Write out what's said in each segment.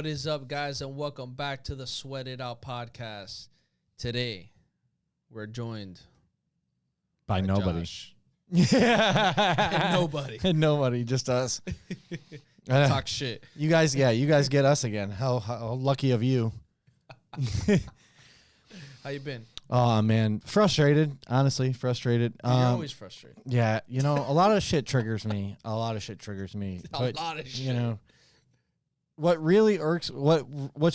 What is up, guys, and welcome back to the Sweat It Out podcast. Today, we're joined by nobody. Josh. Yeah, And nobody, just us. Talk shit. You guys get us again. How lucky of you. How you been? Oh man, frustrated. Honestly, frustrated. You're always frustrated. Yeah, a lot of shit triggers me. A lot of shit triggers me. A lot of shit. What's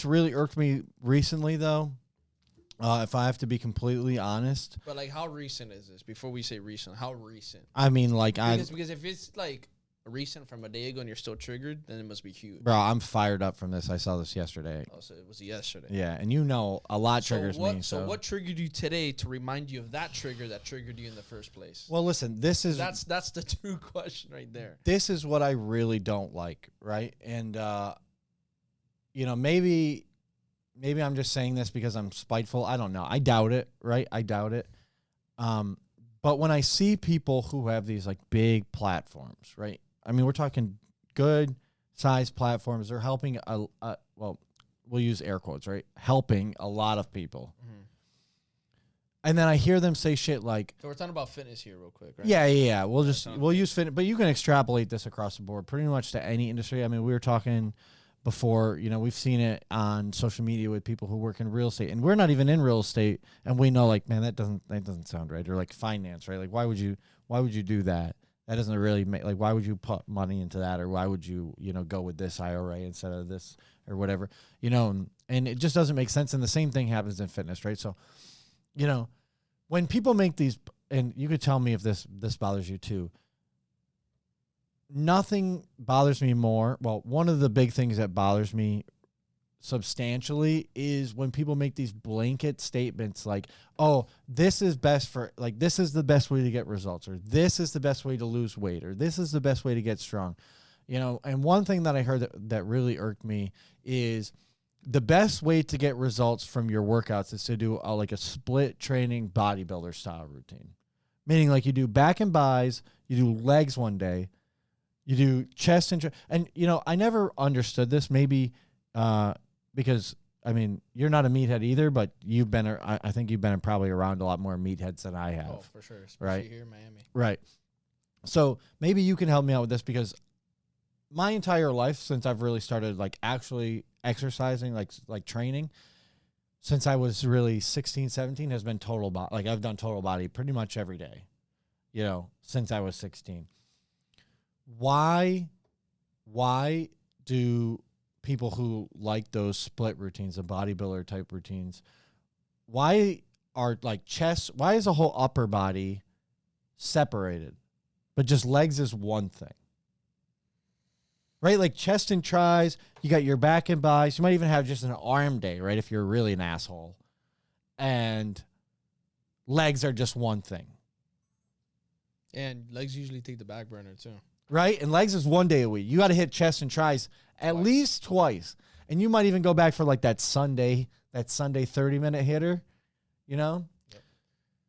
really irked me recently, though, if I have to be completely honest. But like, how recent is this? Before we say recent, how recent? I mean, because if it's like recent from a day ago and you're still triggered, then it must be huge. Bro, I'm fired up from this. I saw this yesterday. Oh, so it was yesterday. Yeah, and a lot triggers me. So what triggered you today to remind you of that trigger that triggered you in the first place? Well, listen, that's the true question right there. This is what I really don't like, right? And maybe I'm just saying this because I'm spiteful. I don't know. I doubt it, right? I doubt it. But when I see people who have these like big platforms, right? I mean, we're talking good size platforms. They're helping well, we'll use air quotes, right? Helping a lot of people. Mm-hmm. And then I hear them say shit like, so we're talking about fitness here real quick, right? Yeah. We'll use fitness, but you can extrapolate this across the board pretty much to any industry. I mean, we were talking before, we've seen it on social media with people who work in real estate, and we're not even in real estate, and we know, like, man, that doesn't sound right. Or like finance, right? Like, why would you do that? That doesn't really make, like, why would you put money into that? Or why would you, go with this IRA instead of this or whatever, and it just doesn't make sense. And the same thing happens in fitness, right? So, when people make these, and you could tell me if this bothers you too, nothing bothers me more. Well, one of the big things that bothers me substantially is when people make these blanket statements like, oh, this is best for, like, this is the best way to get results, or this is the best way to lose weight, or this is the best way to get strong. And one thing that I heard that really irked me is the best way to get results from your workouts is to do like a split training bodybuilder style routine. Meaning, like, you do back and buys, you do legs one day, you do chest and I never understood this. Maybe because, I mean, you're not a meathead either, but I think you've been probably around a lot more meatheads than I have. Oh, for sure. Especially here in Miami. Right. So maybe you can help me out with this, because my entire life, since I've really started like actually exercising, like training, since I was really 16, 17, has been total body. Like, I've done total body pretty much every day, since I was 16. Why do people who like those split routines, the bodybuilder type routines, why are like why is the whole upper body separated, but just legs is one thing? Right? Like chest and tries, you got your back and buys. You might even have just an arm day, right? If you're really an asshole. And legs are just one thing. And legs usually take the back burner too. Right? And legs is one day a week. You got to hit chest and tries at least twice. And you might even go back for like that Sunday 30-minute hitter, Yep.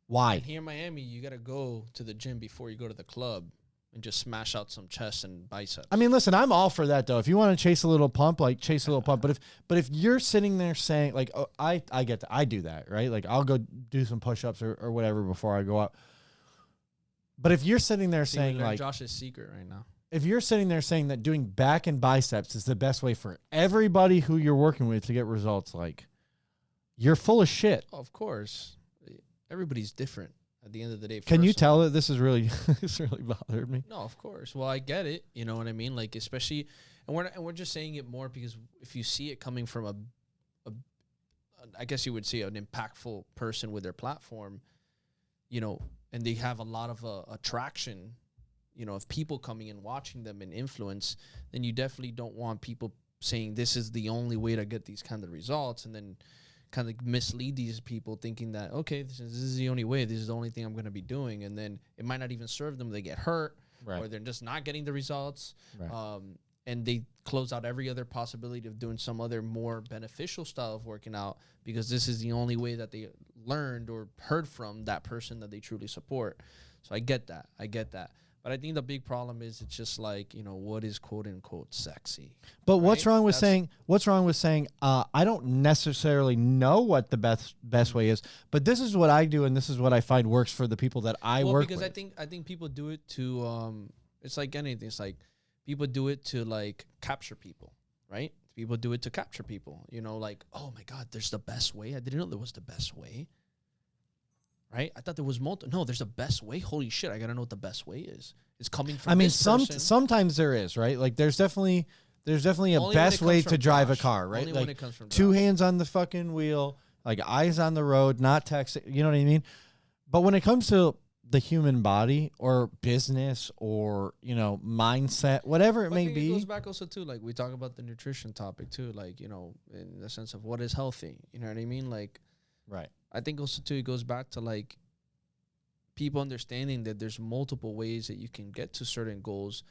Why? And here in Miami, you got to go to the gym before you go to the club and just smash out some chest and biceps. I mean, listen, I'm all for that, though. If you want to chase a little pump, like chase a little pump. But if you're sitting there saying, like, oh, I get that. I do that, right? Like, I'll go do some push-ups or whatever before I go out. But if you're sitting there saying, like, Josh's secret right now. If you're sitting there saying that doing back and biceps is the best way for everybody who you're working with to get results, like, you're full of shit. Oh, of course. Everybody's different at the end of the day. Can you tell that this is really this really bothered me? No, of course. Well, I get it. You know what I mean? Like, especially, and we're just saying it more because if you see it coming from a I guess you would say an impactful person with their platform, and they have a lot of attraction, of people coming and watching them and influence, then you definitely don't want people saying this is the only way to get these kind of results, and then kind of mislead these people thinking that, okay, this is the only way, this is the only thing I'm going to be doing, and then it might not even serve them. They get hurt, right, or they're just not getting the results, right. And they close out every other possibility of doing some other more beneficial style of working out because this is the only way that they learned or heard from that person that they truly support. So I get that. But I think the big problem is it's just like, you know, what is quote unquote sexy. But right? what's wrong with That's- saying? What's wrong with saying? I don't necessarily know what the best way is, but this is what I do, and this is what I find works for the people that I work because with. I think people do it to it's like anything. It's like people do it to like capture people, right? People do it to capture people. You know, like, oh my God, there's the best way. I didn't know there was the best way. Right? I thought there was no, there's a best way. Holy shit, I gotta know what the best way is. It's coming from. I mean, this person. sometimes there is, right? Like there's definitely a Only best when it way comes to from drive a Josh. car, right? Only Like when it comes from two Josh. hands on the fucking wheel, like eyes on the road, not texting. You know what I mean? But when it comes to the human body or business or, you know, mindset, whatever it But I may think It be. goes back also too, like we talk about the nutrition topic too, like, you know, in the sense of what is healthy. You know what I mean? Like, Right. I think also too it goes back to like people understanding that there's multiple ways that you can get to certain goals,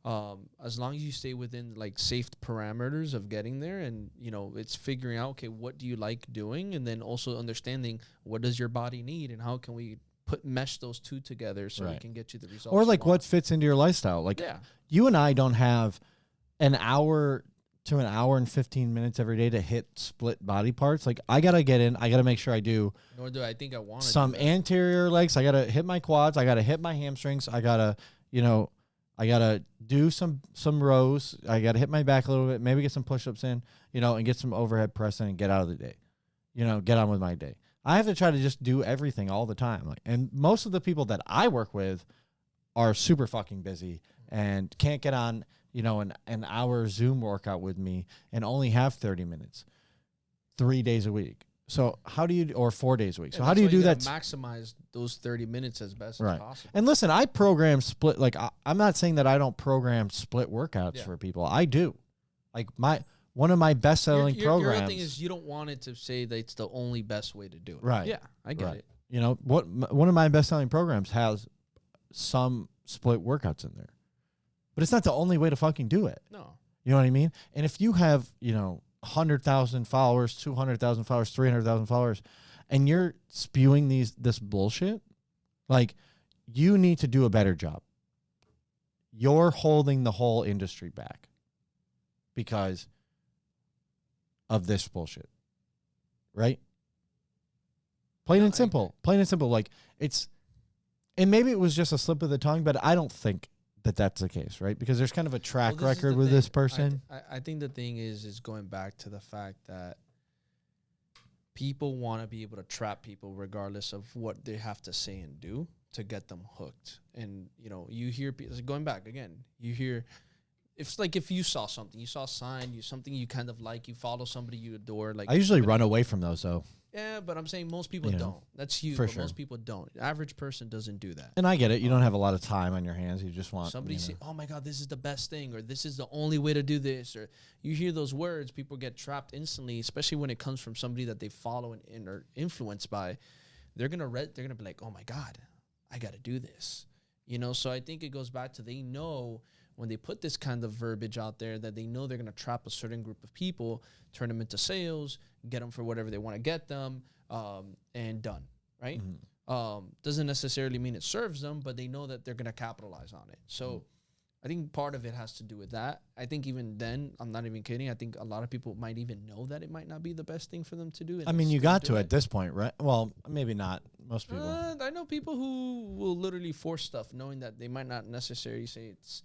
as long as you stay within like safe parameters of getting there. And you know, it's figuring out, okay, what do you like doing, and then also understanding what does your body need and how can we mesh those two together so we Right. can get you the results Or you like want. what fits into your lifestyle. Like Yeah. you and I don't have an hour to an hour and 15 minutes every day to hit split body parts. Like I got to get in, I got to make sure I do Nor do I think I want some anterior legs. I got to hit my quads. I got to hit my hamstrings. I got to, you know, I got to do some rows. I got to hit my back a little bit, maybe get some push-ups in, you know, and get some overhead press in and get out of the day, you know, get on with my day. I have to try to just do everything all the time. Like, and most of the people that I work with are super fucking busy and can't get on, you know, an hour Zoom workout with me and only have 30 minutes 3 days a week. So how do you, or 4 days a week? So how do you do that? Maximize those 30 minutes as best Right. as possible. And listen, I program split, like I'm not saying that I don't program split workouts Yeah. for people. I do. Like one of my best selling programs. Your thing is you don't want it to say that it's the only best way to do it. Right. Yeah, I get Right. it. You know, one of my best selling programs has some split workouts in there. But it's not the only way to fucking do it. No. You know what I mean? And if you have, you know, 100,000 followers, 200,000 followers, 300,000 followers, and you're spewing this bullshit, like you need to do a better job. You're holding the whole industry back because of this bullshit. Right? Plain and simple. Plain and simple. Like it's, and maybe it was just a slip of the tongue, but I don't think that that's the case, right? Because there's kind of a track Well, this is record the with thing. this person. I think the thing is going back to the fact that people want to be able to trap people regardless of what they have to say and do to get them hooked. And, you know, you hear people, going back again, you hear, it's like if you saw something, you saw a sign, something you kind of like, you follow somebody you adore. Like I usually run away from those though. Yeah, but I'm saying most people You know, don't. That's you, for but sure. most people don't. The average person doesn't do that. And I get it. You don't have a lot of time on your hands. You just want Somebody you know. say, "Oh my God, this is the best thing," or "This is the only way to do this," or you hear those words, people get trapped instantly. Especially when it comes from somebody that they follow and are influenced by. They're gonna be like, "Oh my God, I got to do this," you know. So I think it goes back to they know when they put this kind of verbiage out there that they know they're gonna trap a certain group of people, turn them into sales, get them for whatever they want to get them, and done. Right. Mhm. Doesn't necessarily mean it serves them, but they know that they're going to capitalize on it. So I think part of it has to do with that. I think even then, I'm not even kidding. I think a lot of people might even know that it might not be the best thing for them to do. I mean, you got to at this point, right? Well, maybe not. Most people. I know people who will literally force stuff knowing that they might not necessarily say it's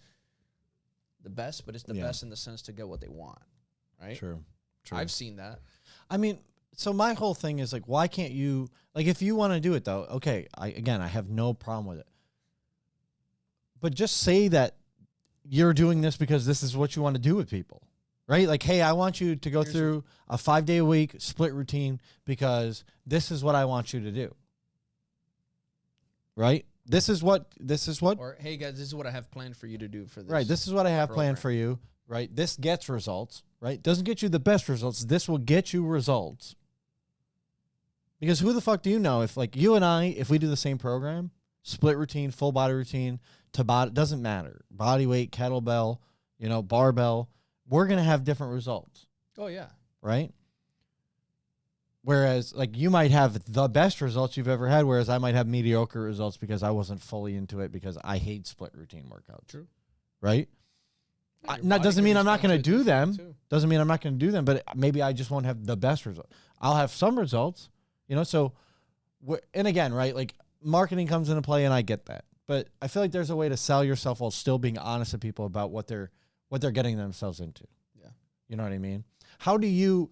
the best, but it's the best in the sense to get what they want. Right? True. I've seen that. I mean, so my whole thing is like, why can't you, like, if you want to do it though, okay, I have no problem with it. But just say that you're doing this because this is what you want to do with people, right? Like, hey, I want you to go through a 5-day a week split routine because this is what I want you to do. Right? This is what, Or, hey guys, this is what I have planned for you to do for this. right. This is what I have planned for you, right? This gets results, right? Doesn't get you the best results. This will get you results. Because who the fuck do you know if, like, you and I, if we do the same program, split routine, full body routine, to body, doesn't matter. Body weight, kettlebell, you know, barbell, we're going to have different results, Oh, yeah. right? Whereas, like, you might have the best results you've ever had, whereas I might have mediocre results because I wasn't fully into it because I hate split routine workouts. True. Right? Yeah, your That body doesn't can mean I'm not respond going to to it do them. differently, too. Doesn't mean I'm not going to do them, but maybe I just won't have the best result. I'll have some results, you know? So, and again, right? Like, marketing comes into play, and I get that. But I feel like there's a way to sell yourself while still being honest with people about what they're getting themselves into. Yeah. You know what I mean? How do you...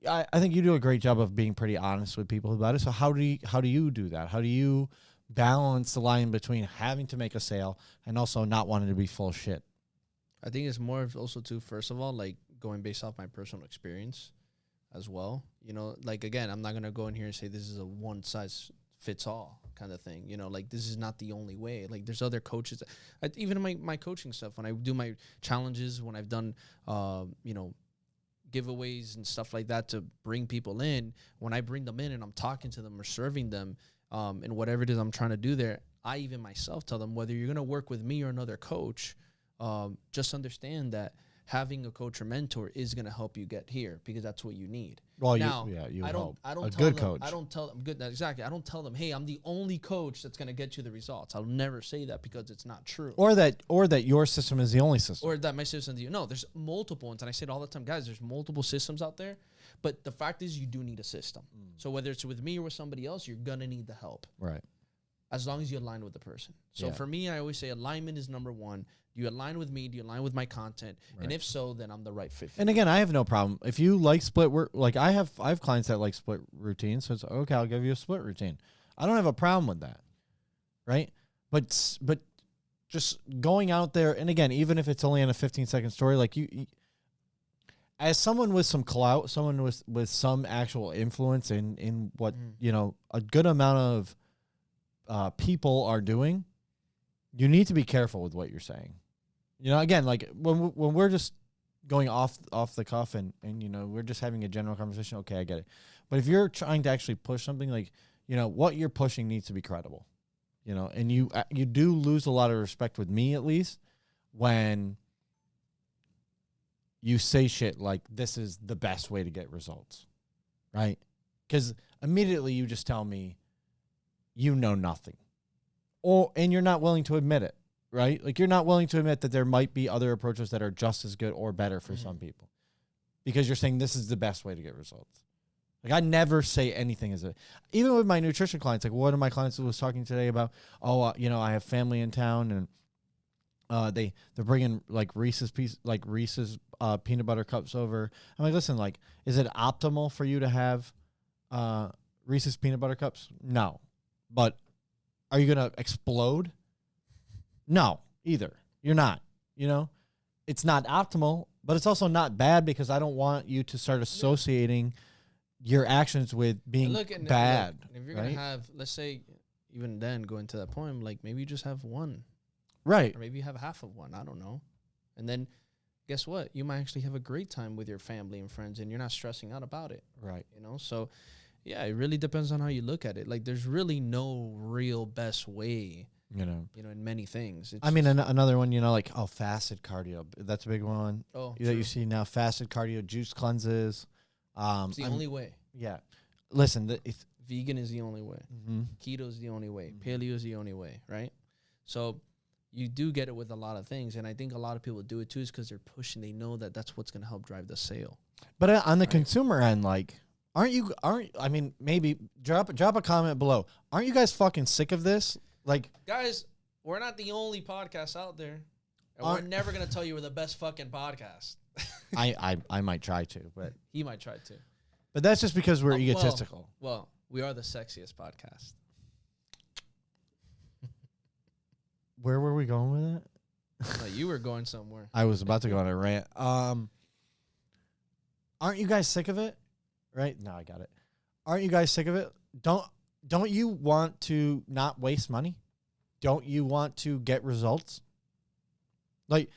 I think you do a great job of being pretty honest with people about it. So how do you do that? How do you balance the line between having to make a sale and also not wanting to be full of shit? I think it's more of also too, first of all, like going based off my personal experience as well. You know, like, again, I'm not going to go in here and say this is a one size fits all kind of thing. You know, like, this is not the only way. Like, there's other coaches. Even in my coaching stuff, when I do my challenges, when I've done, you know, giveaways and stuff like that to bring people in, when I bring them in and I'm talking to them or serving them, and whatever it is I'm trying to do there, I even myself tell them, whether you're going to work with me or another coach, just understand that having a coach or mentor is going to help you get here, because that's what you need. Well, now, you I hope. don't A tell good them, coach. I don't tell them good. Exactly. I don't tell them, hey, I'm the only coach that's going to get you the results. I'll never say that, because it's not true. Or that your system is the only system. Or that my system, no, there's multiple ones. And I say it all the time, guys, there's multiple systems out there. But the fact is, you do need a system. So whether it's with me or with somebody else, you're going to need the help. Right. As long as you align with the person. So Yeah. for me, I always say alignment is number one. Do you align with me? Do you align with my content? Right. And if so, then I'm the right fit for And you. again, I have no problem. If you like split work, like I have clients that like split routines, so it's okay, I'll give you a split routine. I don't have a problem with that. Right? But just going out there, and again, even if it's only in a 15-second story, like you as someone with some clout, someone with some actual influence in what, you know, a good amount of people are doing, you need to be careful with what you're saying. You know, again, like when we're just going off the cuff and you know, we're just having a general conversation, okay, I get it. But if you're trying to actually push something, like, you know, what you're pushing needs to be credible. You know, and you do lose a lot of respect with me, at least, when you say shit like this is the best way to get results, right? Because immediately you just tell me you know nothing, and you're not willing to admit it, right? Like, you're not willing to admit that there might be other approaches that are just as good or better for some people, because you're saying this is the best way to get results. Like, I never say anything as a, even with my nutrition clients. Like, one of my clients was talking today about, you know, I have family in town, and they're bringing like Reese's peanut butter cups over. I'm like, listen, like, is it optimal for you to have Reese's peanut butter cups? No, but are you gonna explode? No, either. You're not. You know, it's not optimal, but it's also not bad, because I don't want you to start associating your actions with being bad. If you're gonna have, let's say, even then, going to that point, like, maybe you just have one. Right. Or maybe you have half of one. I don't know. And then guess what? You might actually have a great time with your family and friends, and you're not stressing out about it. Right. You know? So, yeah, it really depends on how you look at it. Like, there's really no real best way, you know, in many things. It's I mean, another one, you know, like, fasted cardio. That's a big one. Oh, that you see now, fasted cardio, juice cleanses. It's the only way. Yeah. Listen, Vegan is the only way. Keto is the only way. Paleo is the only way, right? So you do get it with a lot of things, and I think a lot of people do it too, is because they're pushing. They know that that's what's going to help drive the sale. But on the consumer end, like, I mean, maybe drop a comment below. Aren't you guys fucking sick of this? Like, guys, we're not the only podcast out there, and we're never going to tell you we're the best fucking podcast. I might try to, but he might try to. But that's just because we're egotistical. Well, we are the sexiest podcast. Where were we going with that? No, you were going somewhere. I was about to go on a rant. Aren't you guys sick of it? Right? No, I got it. Aren't you guys sick of it? Don't you want to not waste money? Don't you want to get results? Like,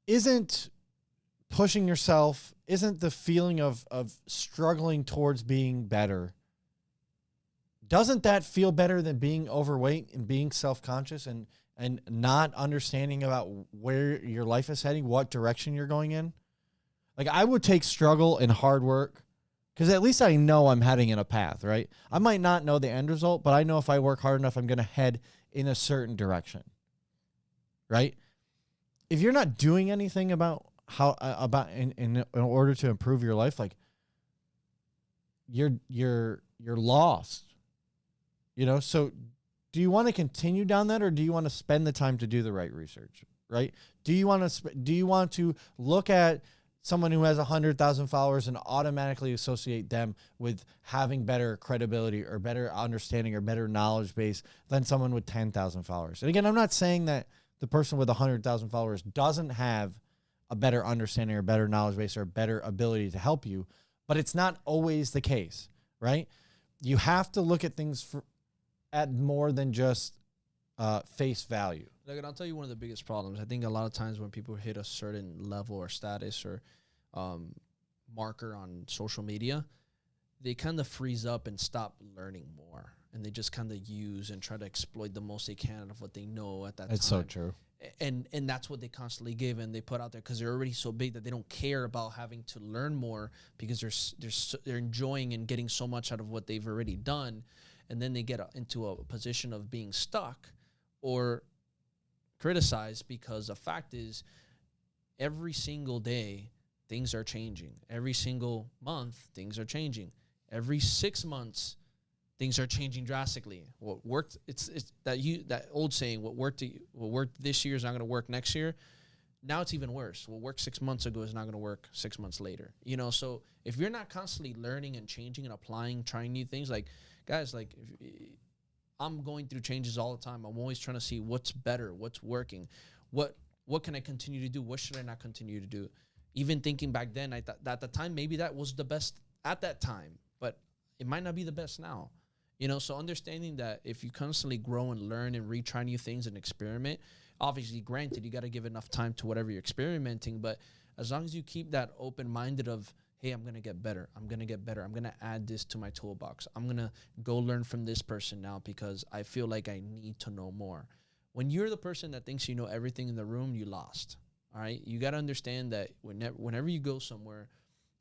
isn't pushing yourself, isn't the feeling of struggling towards being better, doesn't that feel better than being overweight and being self-conscious and not understanding about where your life is heading, what direction you're going in? Like, I would take struggle and hard work Because at least I know I'm heading in a path, right? I might not know the end result, but I know if I work hard enough, I'm going to head in a certain direction, right? If you're not doing anything about how in order to improve your life, like you're lost, you know. So do you want to continue down that, or do you want to spend the time to do the right research, right? Do you want to look at someone who has 100,000 followers and automatically associate them with having better credibility or better understanding or better knowledge base than someone with 10,000 followers? And again, I'm not saying that the person with 100,000 followers doesn't have a better understanding or better knowledge base or a better ability to help you, but it's not always the case, right? You have to look at things at more than just face value. Look, and I'll tell you one of the biggest problems. I think a lot of times when people hit a certain level or status or marker on social media, they kind of freeze up and stop learning more. And they just kind of use and try to exploit the most they can of what they know at that time. It's so true. And that's what they constantly give and they put out there because they're already so big that they don't care about having to learn more because they're enjoying and getting so much out of what they've already done. And then they get into a position of being stuck or criticized because the fact is every single day things are changing. Every single month things are changing. Every 6 months things are changing drastically. What worked, it's that old saying, what worked this year is not going to work next year. Now it's even worse. What worked 6 months ago is not going to work 6 months later. You know, so if you're not constantly learning and changing and applying, trying new things, like guys, like I'm going through changes all the time. I'm always trying to see what's better, what's working, what can I continue to do, what should I not continue to do. Even thinking back then, I thought that at the time maybe that was the best at that time, but it might not be the best now. You know, so understanding that if you constantly grow and learn and retry new things and experiment, obviously, granted, you got to give enough time to whatever you're experimenting. But as long as you keep that open-minded of, hey, I'm going to get better. I'm going to get better. I'm going to add this to my toolbox. I'm going to go learn from this person now because I feel like I need to know more. When you're the person that thinks you know everything in the room, you lost. All right? You got to understand that whenever you go somewhere,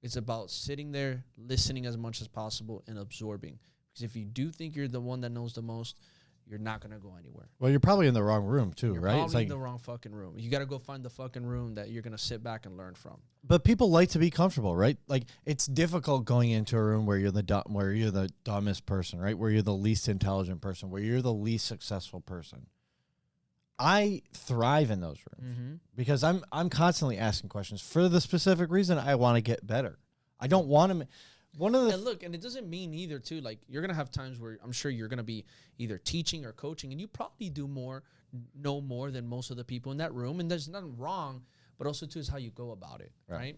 it's about sitting there, listening as much as possible, and absorbing. Because if you do think you're the one that knows the most, you're not going to go anywhere. Well, you're probably in the wrong room too, You're right? probably It's like in the wrong fucking room. You got to go find the fucking room that you're going to sit back and learn from. But people like to be comfortable, right? Like it's difficult going into a room where you're the dumbest person, right? Where you're the least intelligent person, where you're the least successful person. I thrive in those rooms because I'm constantly asking questions for the specific reason I want to get better. I don't want to. And look, and it doesn't mean either too, like you're going to have times where I'm sure you're going to be either teaching or coaching and you probably know more than most of the people in that room. And there's nothing wrong, but also too is how you go about it, right?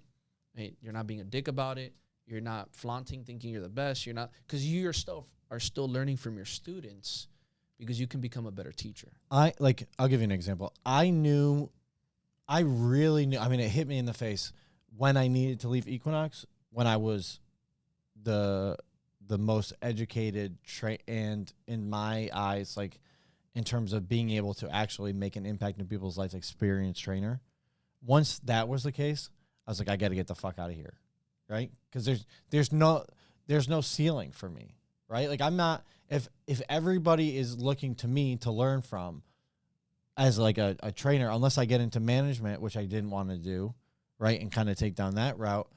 Hey, you're not being a dick about it. You're not flaunting, thinking you're the best. You're not, because you yourself are still learning from your students because you can become a better teacher. I'll give you an example. I really knew, I mean, it hit me in the face when I needed to leave Equinox, when I was the most educated and in my eyes, like in terms of being able to actually make an impact in people's lives, experienced trainer. Once that was the case, I was like, I got to get the fuck out of here, right? Because there's no ceiling for me, right? Like I'm not, if everybody is looking to me to learn from as like a trainer, unless I get into management, which I didn't want to do, right, and kind of take down that route,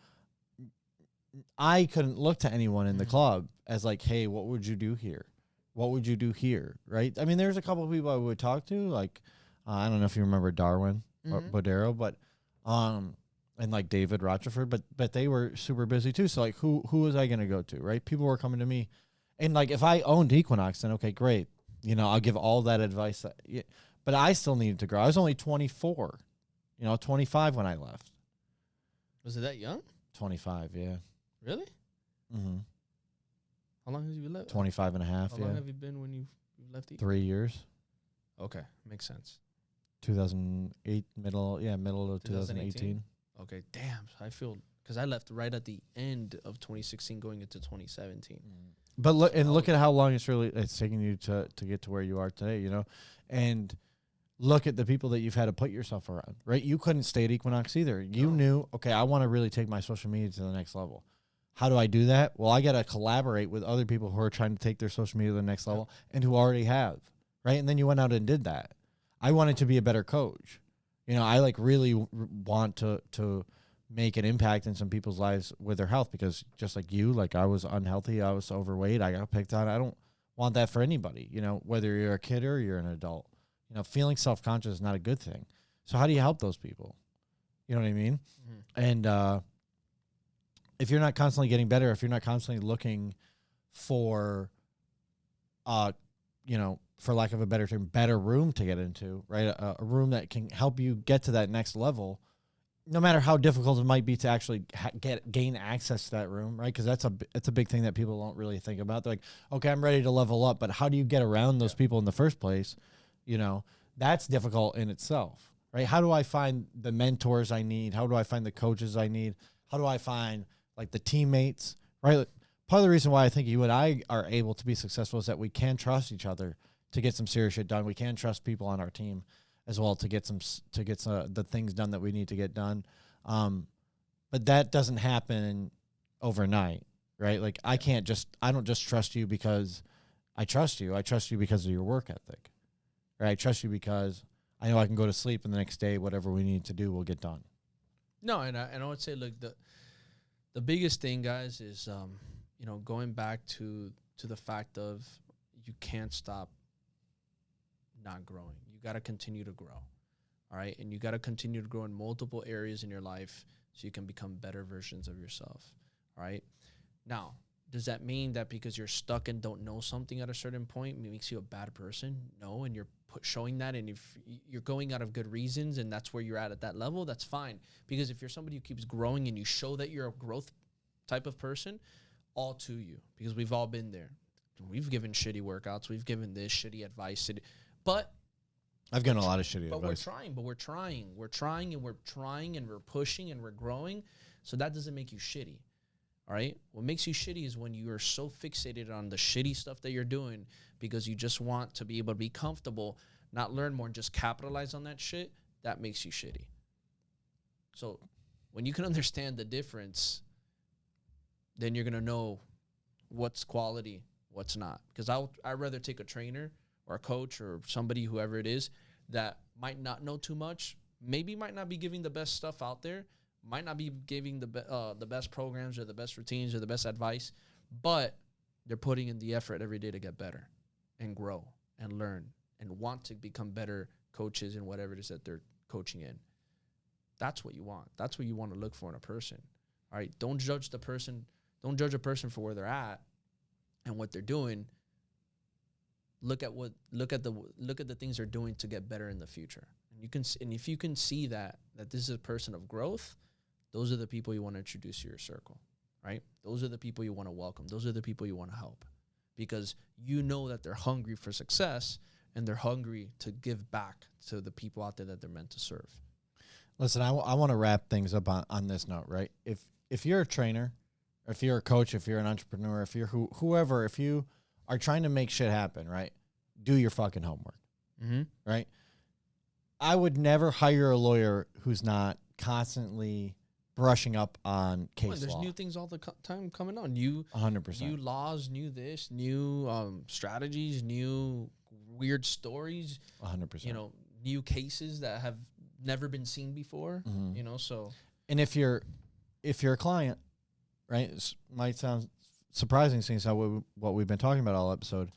I couldn't look to anyone in the club as like, hey, what would you do here? What would you do here? Right? I mean, there's a couple of people I would talk to, like, I don't know if you remember Darwin or Bodero, but, and like David Rochefort, but they were super busy too. So like, who was I going to go to? Right? People were coming to me. And like, if I owned Equinox, then okay, great. You know, I'll give all that advice. But I still needed to grow. I was only 24, 25 when I left. Was it that young? 25, yeah. Really? Mm-hmm. How long have you left? 25 and a half, How long have you been when you left? 3 years. Okay, makes sense. 2008, middle of 2018. Okay, damn. I feel, because I left right at the end of 2016 going into 2017. But look at how long it's taken you to get to where you are today, and look at the people that you've had to put yourself around, right? You couldn't stay at Equinox either. You knew, okay, I want to really take my social media to the next level. How do I do that? Well, I got to collaborate with other people who are trying to take their social media to the next level and who already have, right? And then you went out and did that. I wanted to be a better coach. You know, I like really want to make an impact in some people's lives with their health, because just like you, like I was unhealthy, I was overweight, I got picked on. I don't want that for anybody, you know, whether you're a kid or you're an adult. You know, feeling self-conscious is not a good thing. So how do you help those people? You know what I mean? And if you're not constantly getting better, if you're not constantly looking for, you know, for lack of a better term, better room to get into, right? A room that can help you get to that next level, no matter how difficult it might be to actually gain access to that room, right? Because that's a big thing that people don't really think about. They're like, okay, I'm ready to level up, but how do you get around those people in the first place? You know, that's difficult in itself, right? How do I find the mentors I need? How do I find the coaches I need? How do I find like the teammates, right? Part of the reason why I think you and I are able to be successful is that we can trust each other to get some serious shit done. We can trust people on our team as well to get the things done that we need to get done. But that doesn't happen overnight, right? Like I don't just trust you because I trust you. I trust you because of your work ethic, right? I trust you because I know I can go to sleep and the next day, whatever we need to do, we'll get done. No, and I would say, look, the biggest thing, guys, is you know, going back to the fact of you can't stop not growing. You got to continue to grow, all right? And you got to continue to grow in multiple areas in your life so you can become better versions of yourself, all right? Now, does that mean that because you're stuck and don't know something at a certain point makes you a bad person? No, and you're showing that, and if you're going out of good reasons and that's where you're at that level, that's fine. Because if you're somebody who keeps growing and you show that you're a growth type of person, all to you, because we've all been there. We've given shitty workouts. We've given this shitty advice. But I've gotten a lot of shitty but advice. we're trying and we're pushing and we're growing. So that doesn't make you shitty. All right. What makes you shitty is when you are so fixated on the shitty stuff that you're doing because you just want to be able to be comfortable, not learn more, and just capitalize on that shit. That makes you shitty. So when you can understand the difference, then you're going to know what's quality, what's not. Because I'd rather take a trainer or a coach or somebody, whoever it is, that might not know too much, maybe might not be giving the best stuff out there, might not be giving the best programs or the best routines or the best advice, but they're putting in the effort every day to get better and grow and learn and want to become better coaches in whatever it is that they're coaching in. That's what you want. That's what you want to look for in a person. All right. Don't judge the person. Don't judge a person for where they're at and what they're doing. Look at the things they're doing to get better in the future. And if you can see that this is a person of growth, those are the people you want to introduce to your circle, right? Those are the people you want to welcome. Those are the people you want to help, because you know that they're hungry for success and they're hungry to give back to the people out there that they're meant to serve. Listen, I want to wrap things up on this note, right? If you're a trainer, or if you're a coach, if you're an entrepreneur, if you're whoever, if you are trying to make shit happen, right? Do your fucking homework, right? I would never hire a lawyer who's not constantly brushing up on case There's law. new things all the time coming on. New 100%. New laws, new this, new strategies, new weird stories. 100%. You know, new cases that have never been seen before. You know, so. And if you're a client, right? It might sound surprising seeing what we've been talking about all episode,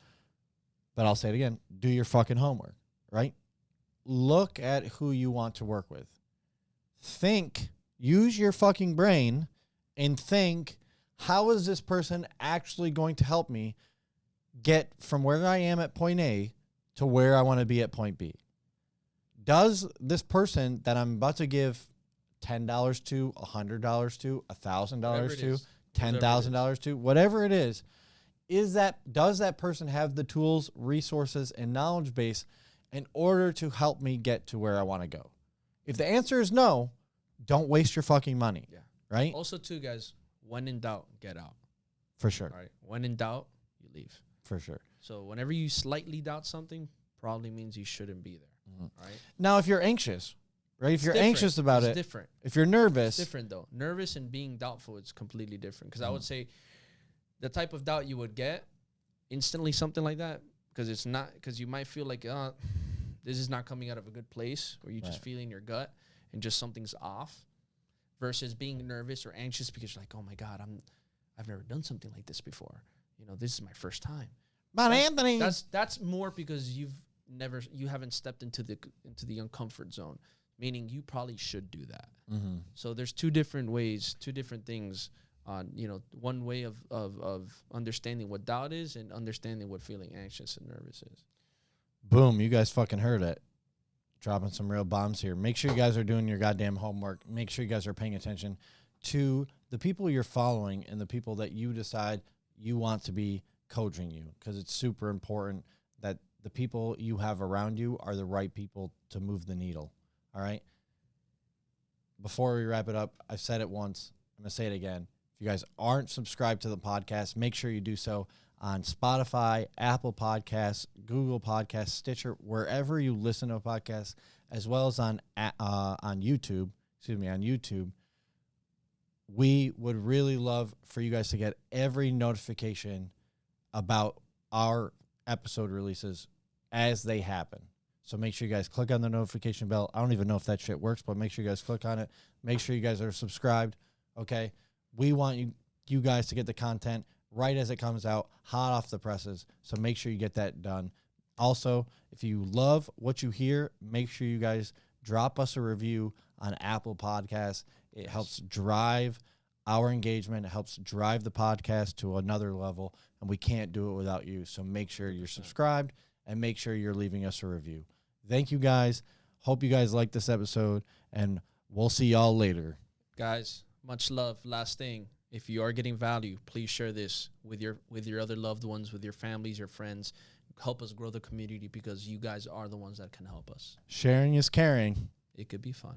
but I'll say it again: do your fucking homework, right? Look at who you want to work with. Use your fucking brain and think, how is this person actually going to help me get from where I am at point A to where I want to be at point B? Does this person that I'm about to give $10 to, $100 to, $1,000 to, $10,000 to, whatever it is does that person have the tools, resources, and knowledge base in order to help me get to where I want to go? If the answer is no, don't waste your fucking money. Yeah. Right? Also, too, guys, when in doubt, get out. For sure. All right. When in doubt, you leave. For sure. So whenever you slightly doubt something, probably means you shouldn't be there. Right? Now, if you're anxious, right? If It's you're different. anxious about It's it, different. if you're nervous, It's different though. Nervous and being doubtful is completely different. Because I would say the type of doubt you would get instantly, something like that, because it's not, because you might feel like, this is not coming out of a good place, or you just feel in your gut and just something's off, versus being nervous or anxious because you're like, oh my God, I've never done something like this before. You know, this is my first time. Anthony. That's more because you haven't stepped into the uncomfort zone, meaning you probably should do that. Mm-hmm. So there's two different ways, two different things on, one way of understanding what doubt is and understanding what feeling anxious and nervous is. Boom, you guys fucking heard it. Dropping some real bombs here. Make sure you guys are doing your goddamn homework. Make sure you guys are paying attention to the people you're following and the people that you decide you want to be coaching you, because it's super important that the people you have around you are the right people to move the needle. All right? Before we wrap it up, I've said it once. I'm going to say it again. If you guys aren't subscribed to the podcast, make sure you do so on Spotify, Apple Podcasts, Google Podcasts, Stitcher, wherever you listen to a podcast, as well as on YouTube. On YouTube. We would really love for you guys to get every notification about our episode releases as they happen. So make sure you guys click on the notification bell. I don't even know if that shit works, but make sure you guys click on it. Make sure you guys are subscribed, okay? We want you guys to get the content right as it comes out, hot off the presses. So make sure you get that done. Also, if you love what you hear, make sure you guys drop us a review on Apple Podcasts. It helps drive our engagement. It helps drive the podcast to another level, and we can't do it without you. So make sure you're subscribed and make sure you're leaving us a review. Thank you, guys. Hope you guys liked this episode, and we'll see y'all later. Guys, much love. Last thing, if you are getting value, please share this with your other loved ones, with your families, your friends. Help us grow the community, because you guys are the ones that can help us. Sharing is caring. It could be fun.